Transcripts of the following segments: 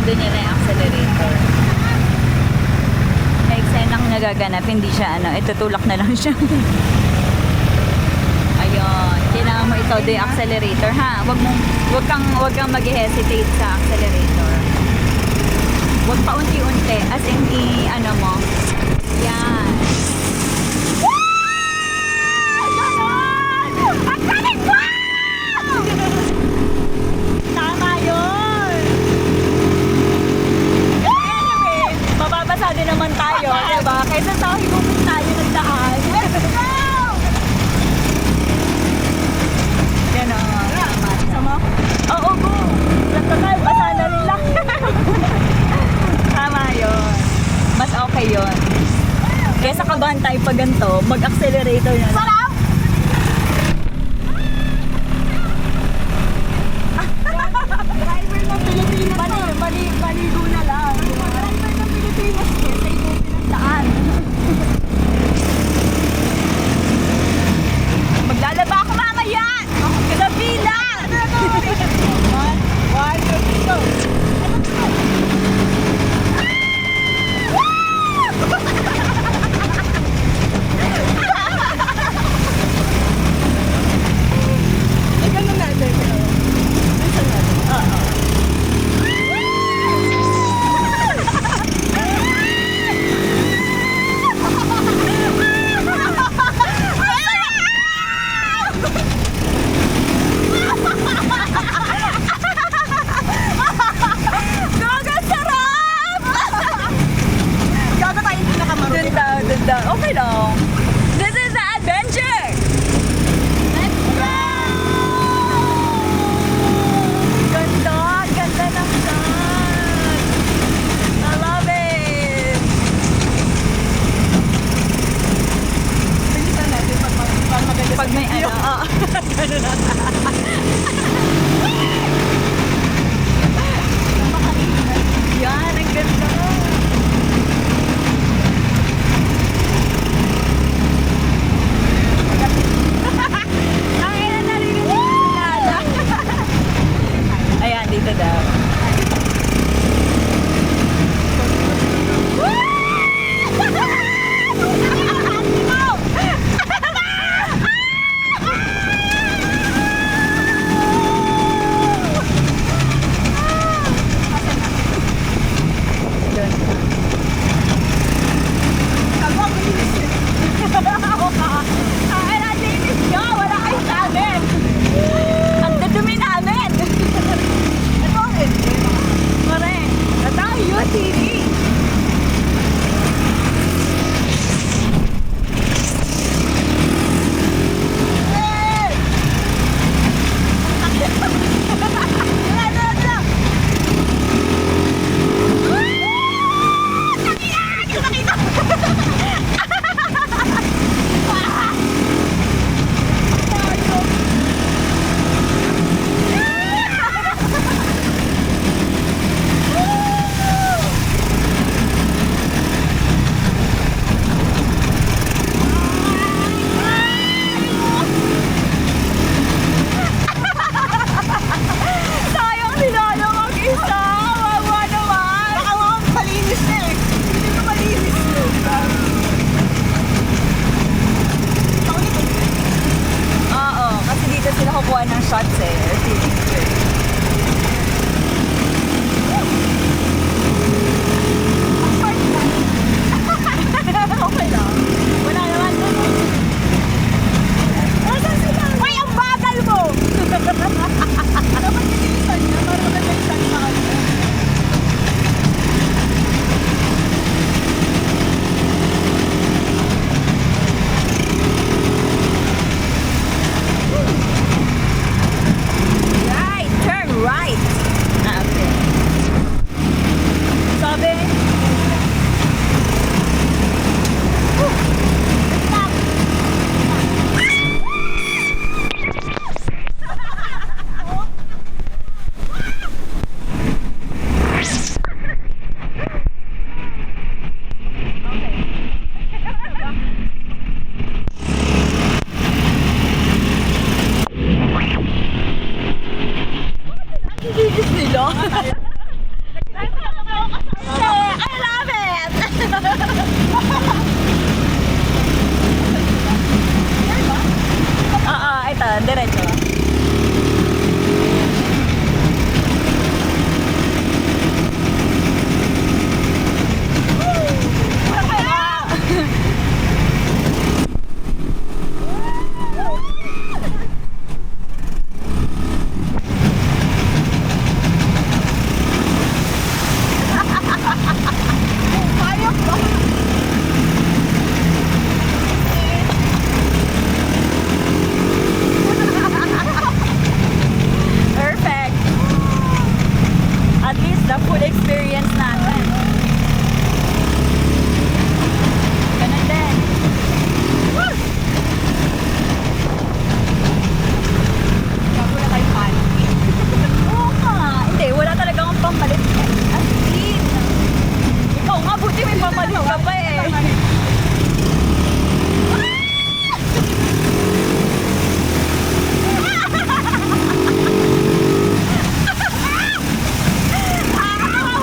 doon nila yung accelerator. Na eksenang nagaganap, hindi siya ano, itutulak na lang siya. Ayun, kailangan mo ito yung accelerator ha. Wag kang mag-hesitate sa accelerator. Wag pa unti-unti, as in ano mo. Yan. Tama yun! Anyway, mababasa din naman tayo, diba? Kaysa sa higupin tayo ng daan. Let's go! Yan o, tama. Sama? Oo, go! Basta tayo, basa na rin lang. Tama yun. Mas okay yun. Kaysa kabahan tayo pag ganito, mag-accelerator na. Sarap! Driver ng Pilipinas. Maligo na lang. Driver ng Pilipinas. Sa igupin ng daan. Maglalaba ako mamaya! Gabi lang! One, two, go! Ganun natin. Minsan natin. Oo. Okay lang. This is the adventure! Let's go! Ganda! Ganda ng sun! I love it! Bilisan natin pag maganda pag may ano. Ganun na. Yan, ang ganda! Ayan, dito daw. Kukuha ng shots eh. Okay lang. Wala naman. Nasaan sila? Uy, ang bagal mo! Dapat nilisan niya para magandalisan sa kanya. Right. Okay. Sabi. Bilis nila. Oo, ito, diretso. Perfect. At least the full experience natin. Ganun din. Bago na kayo panty. Oo nga. Hindi, wala talaga akong pampalit. As in. Ikaw nga, buti may pampalit ka pa eh.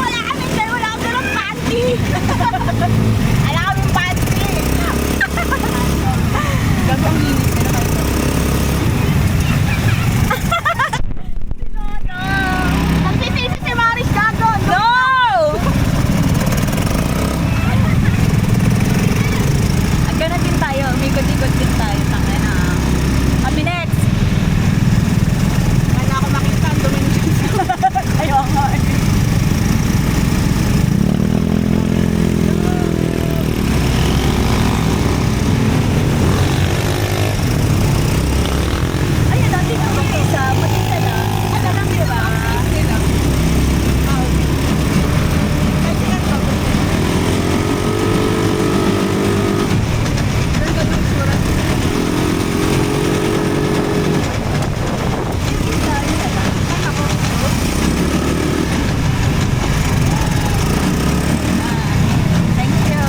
Wala kami dyan. Wala kami ng panty. Wala kaming panty. Gagawang linis na naman. Nagsisisi si Maris Gago. No! Ganun din tayo. Umikot-ikot din tayo. Tanga na. Kami next. Wala ako makita. Domination. Ayaw nga eh. Ayun, dati kami sa Matita na. Ano lang, di ba? Thank you.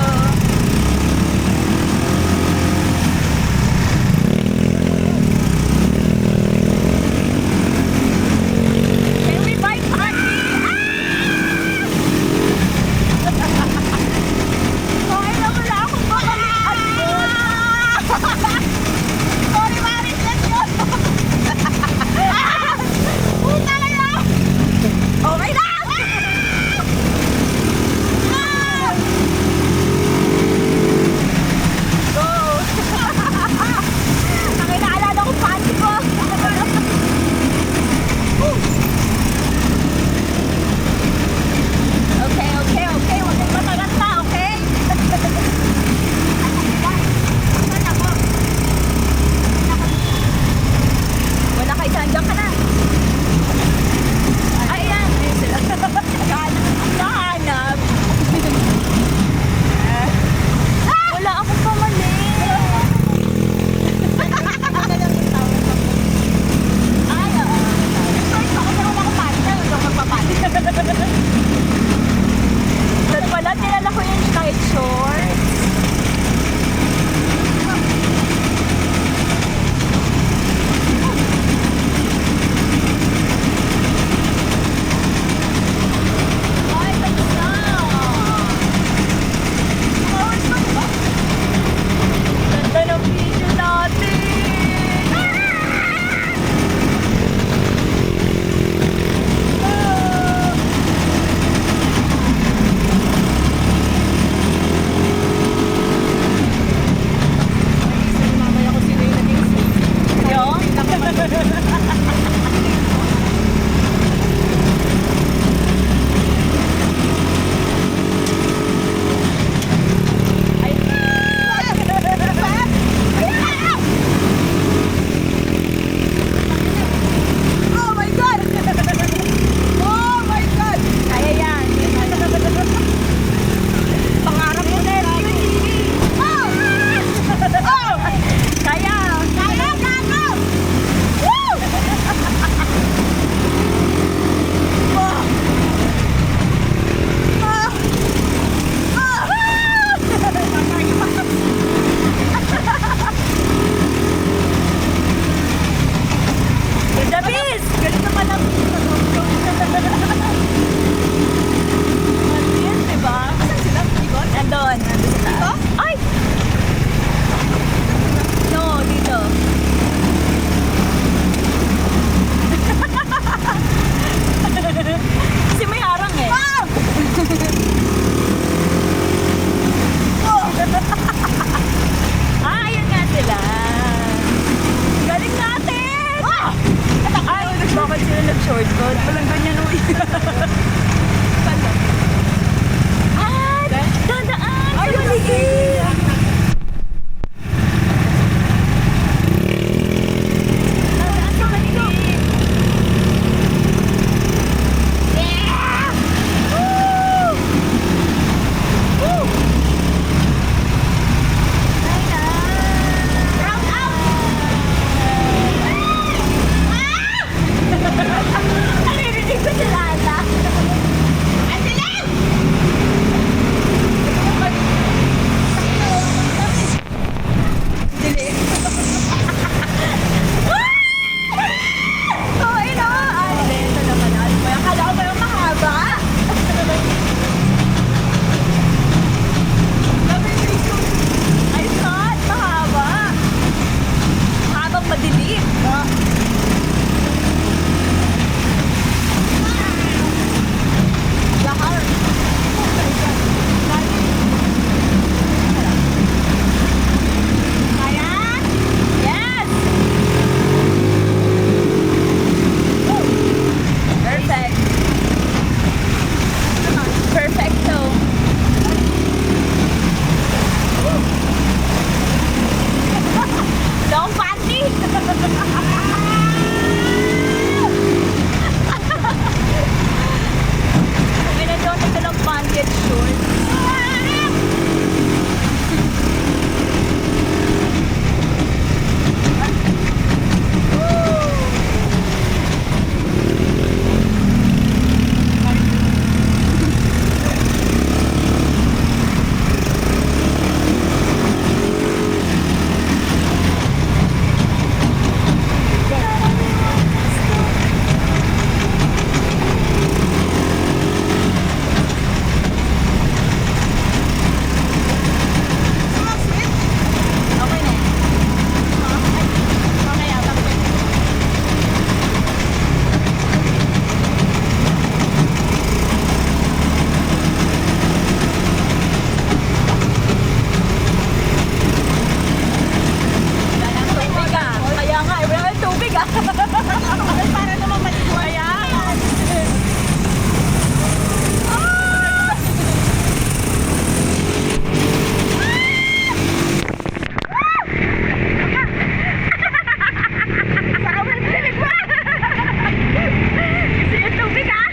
Can we buy party? Okay na wala akong babalikan doon. Sorry, Maris. Let's go. Puta na lang. Okay na! Go! Ang inaalala ko panty ko. Okay, okay, okay. Huwag kang mataranta, okay? Saan ako? Wala ka, isang dyan ka na. Ay, yan. Ayun sila. Ah, dadaan sa maliit. Dadaan sa maliit. Yeah! Woo! Woo! Ay na. Round out! Naririnig ko si Lala. Ang dilim! Oh, ina. Ay, ito naman. Ano ba? Akala ko ba yung mahaba? I thought mahaba. Mahabang madilim. Lahar. Kaya? Yes! Perfect. Perfecto. Long panty! May nandiyon ito ng panty at shorts. Okay na. Mamaya, bakit? Wala nang tubig ah. Kaya nga, wala nang tubig ah. Para naman maliguan. Kaya. Saka mo nagsilig ba? Gusto niyo tubig ah?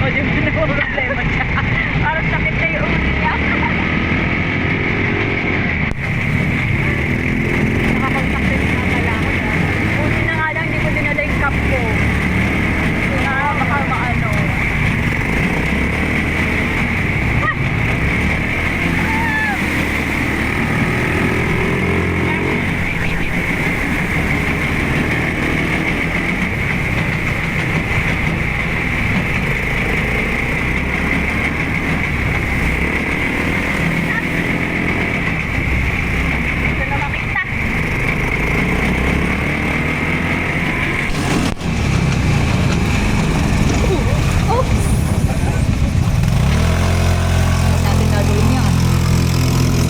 O, di ba na problema siya? Parang sakit na yung ulo niya. Nakakausapin na kaya ako na. Buti na nga lang, hindi ko dinala yung cup ko. Kasi nga, baka maano. Ito na makita. Oops! Natin gagawin yan.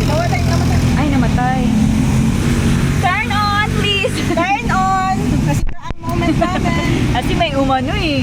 Namatay, namatay. Ay, namatay. Turn on, please! Turn on! Nasira ang moment namin. Kasi may umano eh.